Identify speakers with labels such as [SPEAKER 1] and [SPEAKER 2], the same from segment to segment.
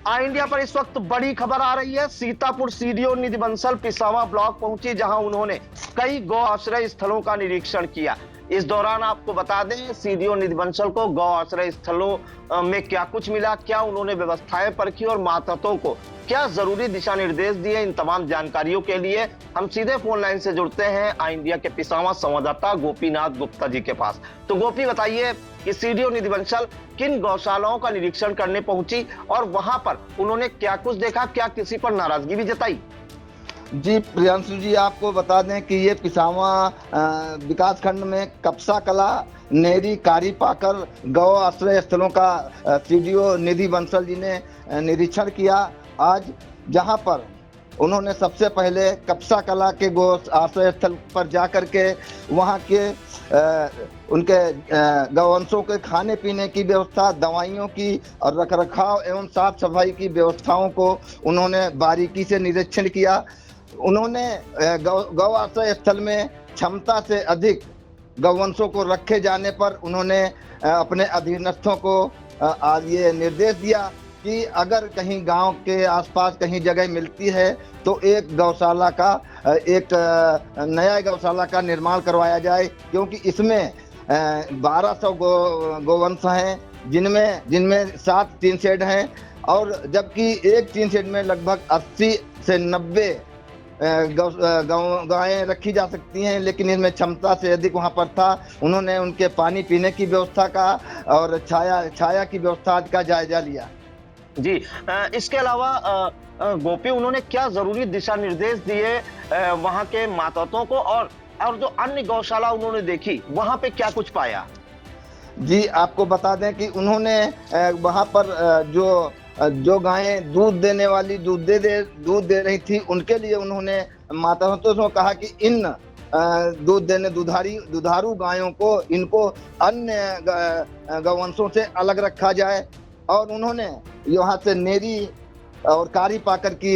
[SPEAKER 1] India पर इस वक्त बड़ी खबर आ रही है। सीतापुर सीडीओ निधि बंसल पिसावा ब्लॉक पहुंची, जहां उन्होंने कई गौ आश्रय स्थलों का निरीक्षण किया। इस दौरान आपको बता दें, सीडीओ निधि बंसल को गौ आश्रय स्थलों में क्या कुछ मिला, क्या उन्होंने व्यवस्थाएं परखी और मातहतों को क्या जरूरी दिशा निर्देश दिए, इन तमाम जानकारियों के लिए हम सीधे फोन लाइन से जुड़ते हैं इंडिया के पिसावा संवाददाता गोपीनाथ गुप्ता जी के पास। तो गोपी, बताइए कि सीडीओ निधि बंसल किन गौशालाओं का निरीक्षण करने पहुंची और वहां पर उन्होंने क्या कुछ देखा, क्या किसी पर नाराजगी भी जताई?
[SPEAKER 2] जी प्रियांशु जी, आपको बता दें कि ये पिसावा विकास खंड में कपसा कला, नेरी, कारी पाकर गौ आश्रय स्थलों का सीडीओ निधि बंसल जी ने निरीक्षण किया आज, जहां पर उन्होंने सबसे पहले कपसा कला के गौ आश्रय स्थल पर जाकर के वहां के उनके गौवंशों के खाने पीने की व्यवस्था, दवाइयों की और रखरखाव एवं साफ सफाई की व्यवस्थाओं को उन्होंने बारीकी से निरीक्षण किया। उन्होंने गौ आश्रय स्थल में क्षमता से अधिक गौवंशों को रखे जाने पर उन्होंने अपने अधीनस्थों को आज ये निर्देश दिया कि अगर कहीं गांव के आसपास कहीं जगह मिलती है तो एक गौशाला का नया गौशाला का निर्माण करवाया जाए, क्योंकि इसमें 1200 गोवंश हैं, जिनमें 7 टीन शेड हैं और जबकि एक टीन शेड में लगभग 80 से 90 गायें रखी जा सकती हैं, लेकिन इसमें क्षमता से अधिक वहां पर था। उन्होंने उनके पानी पीने की व्यवस्था का और छाया की व्यवस्था का जायजा लिया।
[SPEAKER 1] जी, इसके अलावा गोपी, उन्होंने क्या जरूरी दिशा निर्देश दिए वहां के मातहतों को, और जो अन्य गौशाला उन्होंने देखी वहां पे क्या कुछ पाया?
[SPEAKER 2] जी, आपको बता दें कि उन्होंने वहां पर जो गायें दूध दे रही थी, उनके लिए उन्होंने माताओं से कहा कि इन दूध देने दुधारू गायों को इनको अन्य गौवंशों से अलग रखा जाए। और उन्होंने यहाँ से नेरी और कारी पाकर की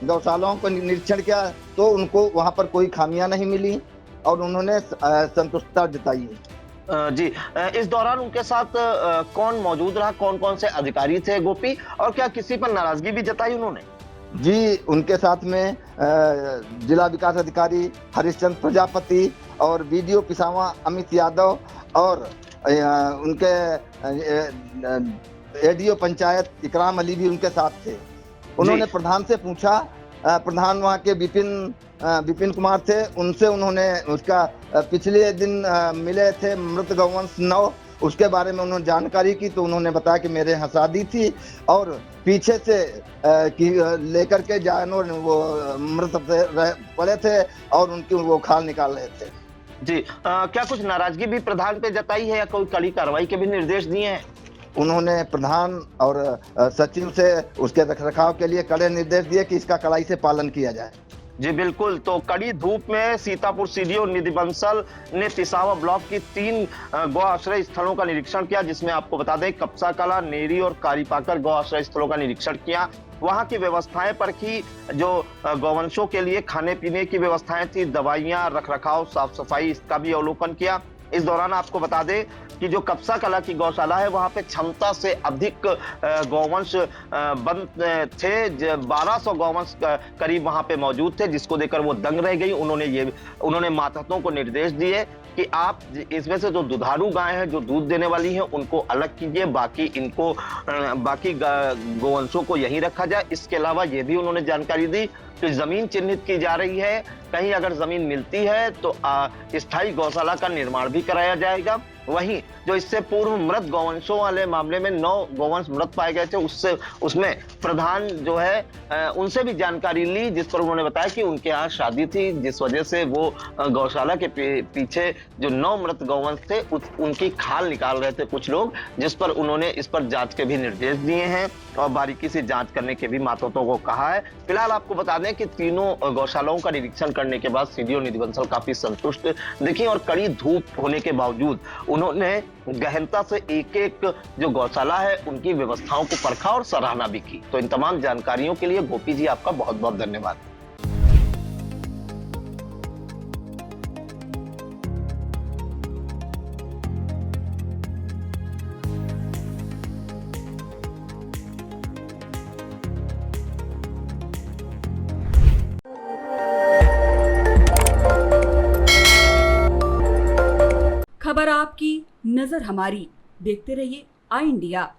[SPEAKER 2] गौशालाओं को निरीक्षण किया तो उनको वहाँ पर कोई खामियां नहीं मिली और उन्होंने संतुष्टता जताई।
[SPEAKER 1] जी, इस दौरान उनके साथ कौन मौजूद रहा, कौन कौन से अधिकारी थे गोपी, और क्या किसी पर नाराजगी भी जताई उन्होंने?
[SPEAKER 2] जी, उनके साथ में जिला विकास अधिकारी हरिश्चंद्र प्रजापति और बीडीओ पिसावा अमित यादव और उनके एडीओ पंचायत इकराम अली भी उनके साथ थे। उन्होंने प्रधान से पूछा, प्रधान वहाँ के विपिन कुमार थे, उनसे उन्होंने उसका पिछले दिन मिले थे मृत गौवंश 9, उसके बारे में उन्होंने जानकारी की तो उन्होंने बताया कि मेरे यहाँ शादी थी और पीछे से लेकर के जानवर वो मृत पड़े थे और उनकी वो खाल निकाल रहे थे।
[SPEAKER 1] जी, क्या कुछ नाराजगी भी प्रधान पे जताई है या कोई कड़ी कार्रवाई के भी निर्देश दिए हैं?
[SPEAKER 2] उन्होंने प्रधान और सचिव से उसके रखरखाव के लिए कड़े निर्देश दिए कि इसका कड़ाई से पालन किया जाए।
[SPEAKER 1] जी बिल्कुल, तो कड़ी धूप में सीतापुर सीडीओ निधि बंसल ने पिसावा ब्लॉक की 3 गौ आश्रय स्थलों का निरीक्षण किया, जिसमें आपको बता दें कपसा कला, नेरी और कारीपाकर गौ आश्रय स्थलों का निरीक्षण किया। वहां की व्यवस्थाएं परखी, जो गौवंशों के लिए खाने पीने की व्यवस्थाएं थी, दवाइयां, रखरखाव, साफ सफाई, इसका भी अवलोकन किया। इस दौरान आपको बता दें कि जो कपसा कला की गौशाला है वहां पे क्षमता से अधिक गौवंश बंद थे। 1200 गौवंश करीब वहां पे मौजूद थे, जिसको देखकर वो दंग रह गई। उन्होंने मातहतों को निर्देश दिए कि आप इसमें से जो दुधारू गाय है, जो दूध देने वाली है, उनको अलग कीजिए, बाकी गौवंशों को यहीं रखा जाए। इसके अलावा ये भी उन्होंने जानकारी दी कि जमीन चिन्हित की जा रही है, कहीं अगर जमीन मिलती है तो स्थायी गौशाला का निर्माण भी कराया जाएगा। वहीं जो इससे पूर्व मृत गौवंशों वाले मामले में 9 गौवंश मृत पाए गए थे, उसमें प्रधान जो है उनसे भी जानकारी ली, जिस पर उन्होंने बताया कि उनके यहाँ शादी थी, जिस वजह से वो गौशाला के पीछे जो 9 मृत गौवंश थे उनकी खाल निकाल रहे थे कुछ लोग, जिस पर उन्होंने इस पर जांच के भी निर्देश दिए हैं और बारीकी से जांच करने के भी मातहतों को कहा है। फिलहाल आपको बता दें कि तीनों गौशालाओं का निरीक्षण करने के बाद सीडीओ निधि बंसल काफी संतुष्ट दिखी और कड़ी धूप होने के बावजूद उन्होंने गहनता से एक जो गौशाला है उनकी व्यवस्थाओं को परखा और सराहना भी की। तो इन तमाम जानकारियों के लिए गोपी जी आपका बहुत बहुत धन्यवाद।
[SPEAKER 3] खबर आपकी, नजर हमारी। देखते रहिए आई इंडिया।